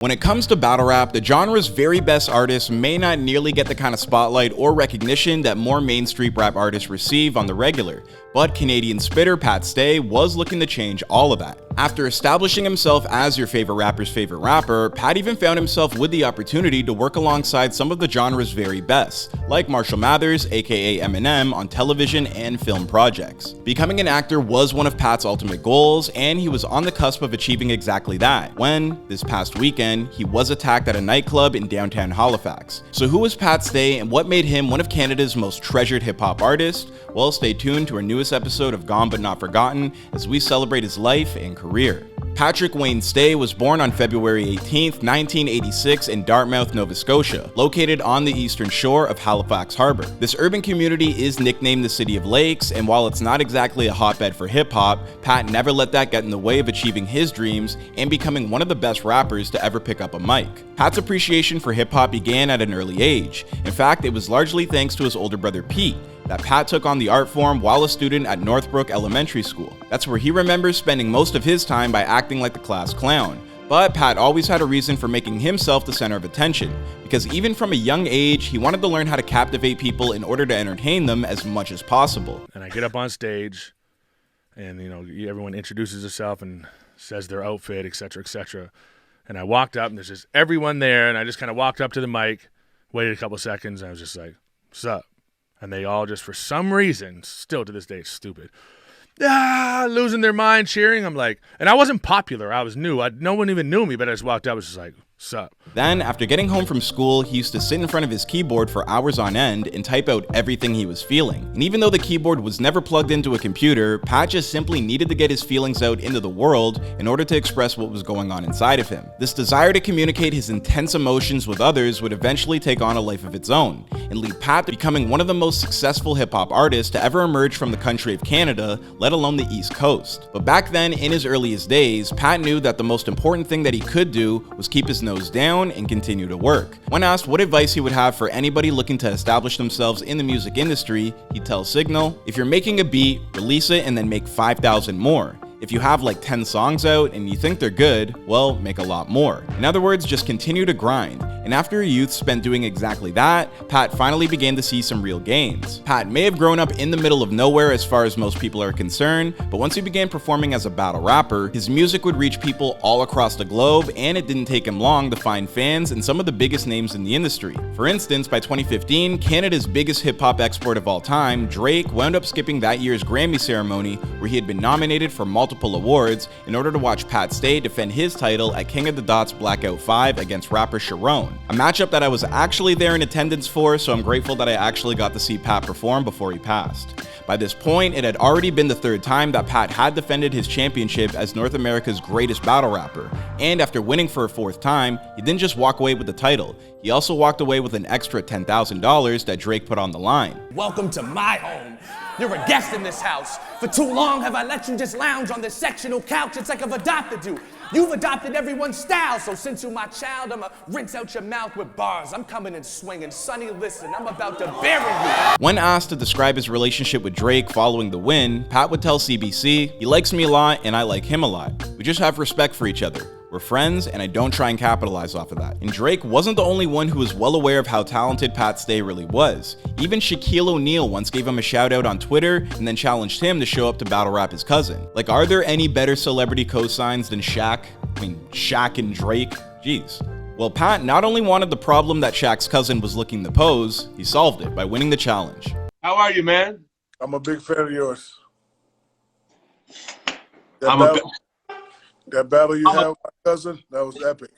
When it comes to battle rap, the genre's very best artists may not nearly get the kind of spotlight or recognition that more mainstream rap artists receive on the regular, but Canadian spitter Pat Stay was looking to change all of that. After establishing himself as your favorite rapper's favorite rapper, Pat even found himself with the opportunity to work alongside some of the genre's very best, like Marshall Mathers, aka Eminem, on television and film projects. Becoming an actor was one of Pat's ultimate goals, and he was on the cusp of achieving exactly that, when, this past weekend, he was attacked at a nightclub in downtown Halifax. So who was Pat Stay and what made him one of Canada's most treasured hip-hop artists? Well, stay tuned to our newest episode of Gone But Not Forgotten as we celebrate his life and career. Patrick Wayne Stay was born on February 18, 1986 in Dartmouth, Nova Scotia, located on the eastern shore of Halifax Harbor. This urban community is nicknamed the City of Lakes, and while it's not exactly a hotbed for hip-hop, Pat never let that get in the way of achieving his dreams and becoming one of the best rappers to ever pick up a mic. Pat's appreciation for hip-hop began at an early age. In fact, it was largely thanks to his older brother Pete that Pat took on the art form while a student at Northbrook Elementary School. That's where he remembers spending most of his time by acting like the class clown. But Pat always had a reason for making himself the center of attention, because even from a young age, he wanted to learn how to captivate people in order to entertain them as much as possible. And I get up on stage, and everyone introduces herself and says their outfit, etc., etc. And I walked up, and there's just everyone there, and I just kind of walked up to the mic, waited a couple seconds, and I was just like, "What's up?" And they all just, for some reason, still to this day, it's stupid, losing their mind, cheering. I'm like, and I wasn't popular. I was new. No one even knew me, but I just walked up. I was just like, "Sup?" Then, after getting home from school, he used to sit in front of his keyboard for hours on end and type out everything he was feeling. And even though the keyboard was never plugged into a computer, Pat just simply needed to get his feelings out into the world in order to express what was going on inside of him. This desire to communicate his intense emotions with others would eventually take on a life of its own, and lead Pat to becoming one of the most successful hip-hop artists to ever emerge from the country of Canada, let alone the East Coast. But back then, in his earliest days, Pat knew that the most important thing that he could do was keep his nose down and continue to work. When asked what advice he would have for anybody looking to establish themselves in the music industry, he'd tell Signal, if you're making a beat, release it and then make 5,000 more. If you have like 10 songs out and you think they're good, well, make a lot more. In other words, just continue to grind. And after a youth spent doing exactly that, Pat finally began to see some real gains. Pat may have grown up in the middle of nowhere as far as most people are concerned, but once he began performing as a battle rapper, his music would reach people all across the globe, and it didn't take him long to find fans in some of the biggest names in the industry. For instance, by 2015, Canada's biggest hip-hop export of all time, Drake, wound up skipping that year's Grammy ceremony where he had been nominated for multiple awards in order to watch Pat Stay defend his title at King of the Dot's Blackout 5 against rapper Sharon, a matchup that I was actually there in attendance for, so I'm grateful that I actually got to see Pat perform before he passed. By this point, it had already been the third time that Pat had defended his championship as North America's greatest battle rapper, and after winning for a fourth time, he didn't just walk away with the title, he also walked away with an extra $10,000 that Drake put on the line. Welcome to my home. You're a guest in this house. For too long have I let you just lounge on this sectional couch. It's like I've adopted you. You've adopted everyone's style, so since you're my child, I'ma rinse out your mouth with bars. I'm coming in swinging. Sonny, listen, I'm about to bury you. When asked to describe his relationship with Drake following the win, Pat would tell CBC, he likes me a lot and I like him a lot. We just have respect for each other. We're friends, and I don't try and capitalize off of that. And Drake wasn't the only one who was well aware of how talented Pat Stay really was. Even Shaquille O'Neal once gave him a shout out on Twitter and then challenged him to show up to battle rap his cousin. Like, are there any better celebrity cosigns than Shaq? I mean, Shaq and Drake? Jeez. Well, Pat not only wanted the problem that Shaq's cousin was looking to pose, he solved it by winning the challenge. How are you, man? I'm a big fan of yours. That battle you had with my cousin, that was epic.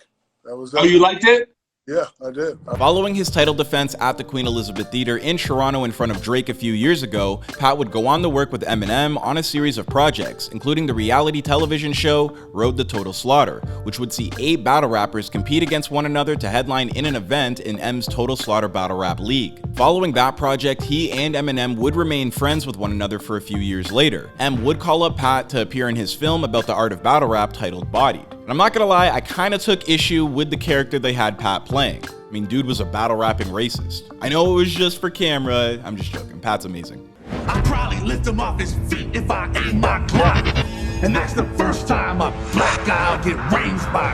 That was epic. Oh, you liked it? Yeah, I did. Following his title defense at the Queen Elizabeth Theatre in Toronto in front of Drake a few years ago, Pat would go on to work with Eminem on a series of projects, including the reality television show Road to Total Slaughter, which would see 8 battle rappers compete against one another to headline in an event in M's Total Slaughter Battle Rap League. Following that project, he and Eminem would remain friends with one another for a few years later. M would call up Pat to appear in his film about the art of battle rap titled Bodied. And I'm not gonna lie, I kinda took issue with the character they had Pat playing. I mean, dude was a battle rapping racist. I know it was just for camera, I'm just joking, Pat's amazing. I'd probably lift him off his feet if I aim my Glock. And that's the first time a black guy'll get ranged by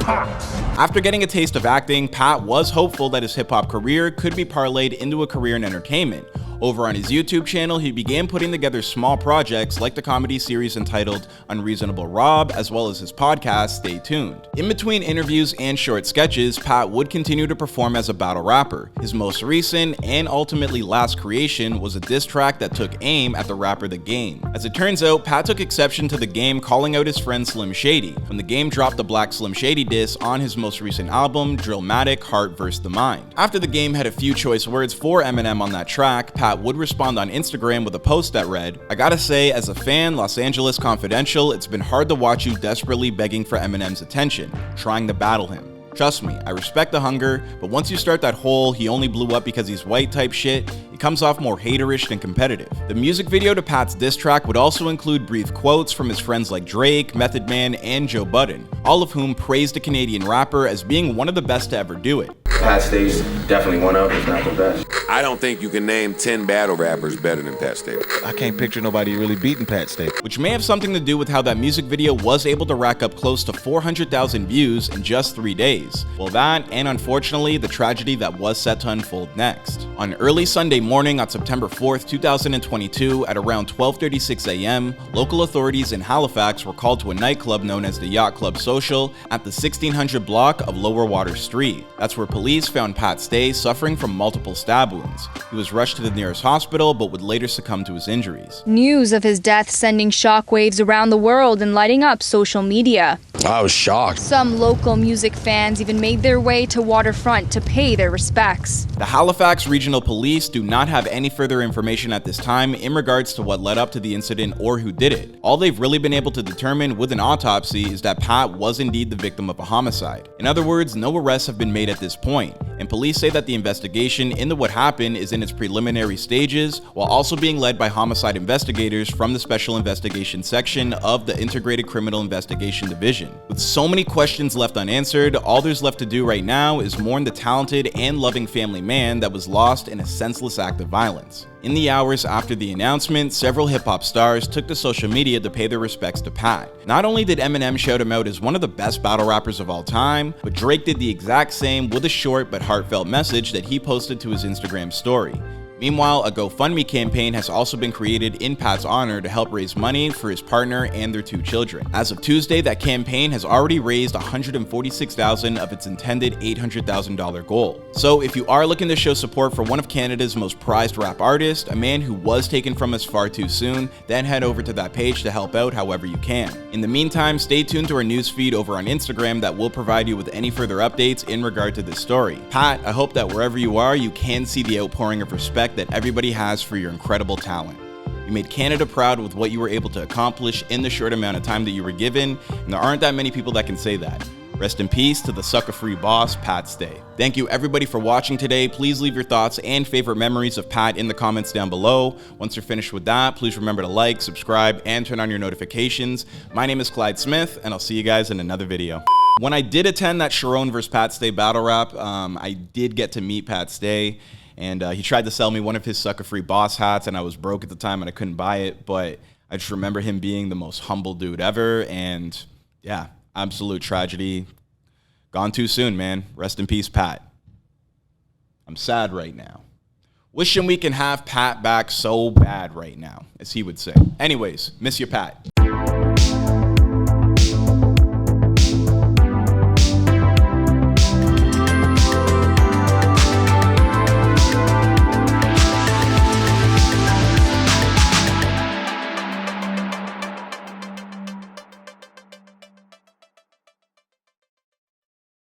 pops. After getting a taste of acting, Pat was hopeful that his hip-hop career could be parlayed into a career in entertainment. Over on his YouTube channel, he began putting together small projects like the comedy series entitled Unreasonable Rob, as well as his podcast, Stay Tuned. In between interviews and short sketches, Pat would continue to perform as a battle rapper. His most recent and ultimately last creation was a diss track that took aim at the rapper The Game. As it turns out, Pat took exception to The Game calling out his friend Slim Shady when The Game dropped the Black Slim Shady diss on his most recent album, Drillmatic Heart vs. the Mind. After The Game had a few choice words for Eminem on that track, Pat would respond on Instagram with a post that read, "I gotta say, as a fan, Los Angeles Confidential, it's been hard to watch you desperately begging for Eminem's attention, trying to battle him. Trust me, I respect the hunger, but once you start that whole he only blew up because he's white type shit, it comes off more haterish than competitive." The music video to Pat's diss track would also include brief quotes from his friends like Drake, Method Man, and Joe Budden, all of whom praised the Canadian rapper as being one of the best to ever do it. Pat Stay's definitely one of, if not the best. I don't think you can name 10 battle rappers better than Pat Stay. I can't picture nobody really beating Pat Stay. Which may have something to do with how that music video was able to rack up close to 400,000 views in just 3 days. Well, that, and unfortunately, the tragedy that was set to unfold next. On early Sunday morning on September 4th, 2022, at around 12:36 a.m., local authorities in Halifax were called to a nightclub known as the Yacht Club Social at the 1600 block of Lower Water Street. That's where police found Pat Stay suffering from multiple stab wounds. He was rushed to the nearest hospital but would later succumb to his injuries. News of his death sending shockwaves around the world and lighting up social media. I was shocked. Some local music fans even made their way to Waterfront to pay their respects. The Halifax Regional Police do not have any further information at this time in regards to what led up to the incident or who did it. All they've really been able to determine with an autopsy is that Pat was indeed the victim of a homicide. In other words, no arrests have been made at this point, and police say that the investigation into what happened is in its preliminary stages, while also being led by homicide investigators from the Special Investigation Section of the Integrated Criminal Investigation Division. With so many questions left unanswered, all there's left to do right now is mourn the talented and loving family man that was lost in a senseless act of violence. In the hours after the announcement, several hip-hop stars took to social media to pay their respects to Pat. Not only did Eminem shout him out as one of the best battle rappers of all time, but Drake did the exact same with a short but heartfelt message that he posted to his Instagram story. Meanwhile, a GoFundMe campaign has also been created in Pat's honor to help raise money for his partner and their 2 children. As of Tuesday, that campaign has already raised $146,000 of its intended $800,000 goal. So if you are looking to show support for one of Canada's most prized rap artists, a man who was taken from us far too soon, then head over to that page to help out however you can. In the meantime, stay tuned to our newsfeed over on Instagram that will provide you with any further updates in regard to this story. Pat, I hope that wherever you are, you can see the outpouring of respect that everybody has for your incredible talent. You made Canada proud with what you were able to accomplish in the short amount of time that you were given, and there aren't that many people that can say that. Rest in peace to the sucker-free boss, Pat Stay. Thank you everybody for watching today. Please leave your thoughts and favorite memories of Pat in the comments down below. Once you're finished with that, please remember to like, subscribe, and turn on your notifications. My name is Clyde Smith, and I'll see you guys in another video. When I did attend that Sharon vs. Pat Stay battle rap, I did get to meet Pat Stay. And he tried to sell me one of his sucker-free boss hats, and I was broke at the time and I couldn't buy it. But I just remember him being the most humble dude ever. And yeah, absolute tragedy. Gone too soon, man. Rest in peace, Pat. I'm sad right now. Wishing we can have Pat back so bad right now, as he would say. Anyways, miss you, Pat.